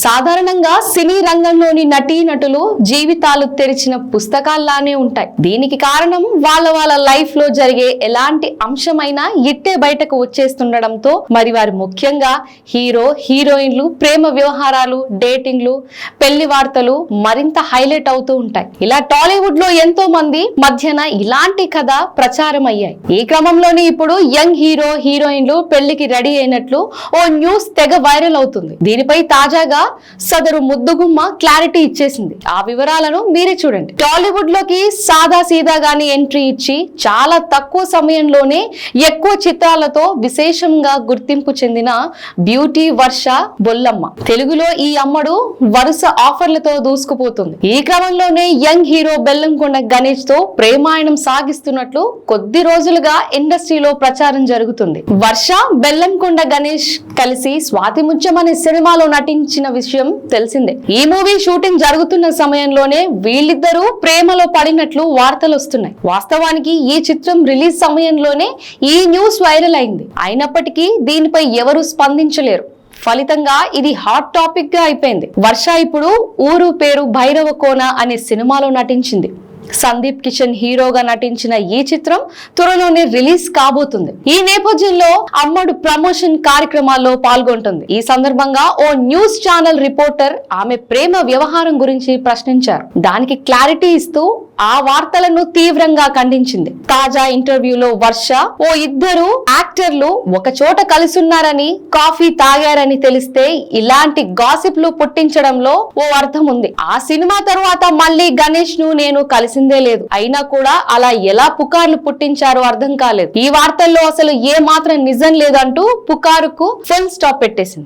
సాధారణంగా సినీ రంగంలోని నటీనటులు జీవితాలు తెరిచిన పుస్తకాల్లానే ఉంటాయి. దీనికి కారణం వాళ్ళ లైఫ్ లో జరిగే ఎలాంటి అంశమైనా ఇట్టే బయటకు వచ్చేస్తుండడంతో మరి వారు ముఖ్యంగా హీరో హీరోయిన్లు ప్రేమ వ్యవహారాలు డేటింగ్లు పెళ్లి వార్తలు మరింత హైలైట్ అవుతూ ఉంటాయి. ఇలా టాలీవుడ్ లో ఎంతో మంది మధ్యన ఇలాంటి కథ ప్రచారం అయ్యాయి. ఈ క్రమంలోనే ఇప్పుడు యంగ్ హీరో హీరోయిన్లు పెళ్లికి రెడీ అయినట్లు ఓ న్యూస్ తెగ వైరల్ అవుతుంది. దీనిపై తాజాగా సదరు ముద్దుగుమ్మ క్లారిటీ ఇచ్చేసింది. ఆ వివరాలను మీరే చూడండి. టాలీవుడ్ లోకి సాదా సీదాగాని ఎంట్రీ ఇచ్చి చాలా తక్కువ సమయంలోనే ఎక్కువ చిత్రాలతో విశేషంగా గుర్తింపు చెందిన బ్యూటీ వర్ష బొల్లమ్మ. తెలుగులో ఈ అమ్మడు వరుస ఆఫర్లతో దూసుకుపోతుంది. ఈ క్రమంలోనే యంగ్ హీరో బెల్లంకొండ గణేష్ తో ప్రేమాయణం సాగిస్తున్నట్లు కొద్ది రోజులుగా ఇండస్ట్రీలో ప్రచారం జరుగుతుంది. వర్ష బెల్లంకొండ గణేష్ కలిసి స్వాతి ముత్యం అనే సినిమాలో నటించిన విషయం తెలిసిందే. ఈ మూవీ షూటింగ్ జరుగుతున్న సమయంలోనే వీళ్ళిద్దరూ ప్రేమలో పడినట్లు వార్తలు వస్తున్నాయి. వాస్తవానికి ఈ చిత్రం రిలీజ్ సమయంలోనే ఈ న్యూస్ వైరల్ అయింది. అయినప్పటికీ దీనిపై ఎవరూ స్పందించలేరు. ఫలితంగా ఇది హాట్ టాపిక్ గా అయిపోయింది. వర్ష ఇప్పుడు ఊరు పేరు భైరవ కోన అనే సినిమాలో నటించింది. సందీప్ కిషన్ హీరోగా నటించిన ఈ చిత్రం త్వరలోనే రిలీజ్ కాబోతుంది. ఈ నేపథ్యంలో అమ్మడు ప్రమోషన్ కార్యక్రమాల్లో పాల్గొంటుంది. ఈ సందర్భంగా ఓ న్యూస్ ఛానల్ రిపోర్టర్ ఆమె ప్రేమ వ్యవహారం గురించి ప్రశ్నించారు. దానికి క్లారిటీ ఇస్తూ ఆ వార్తలను తీవ్రంగా ఖండించింది. తాజా ఇంటర్వ్యూలో వర్ష ఓ ఇద్దరు యాక్టర్లు ఒక చోట కలిసున్నారని కాఫీ తాగారని తెలిస్తే ఇలాంటి గాసిప్లు పుట్టించడంలో ఓ అర్థం ఉంది. ఆ సినిమా తరువాత మళ్ళీ గణేష్ ను నేను కలిసిందే లేదు. అయినా కూడా అలా ఎలా పుకార్లు పుట్టించారో అర్థం కాలేదు. ఈ వార్తల్లో అసలు ఏ మాత్రం నిజం లేదంటూ పుకారుకు ఫుల్ స్టాప్ పెట్టేసింది.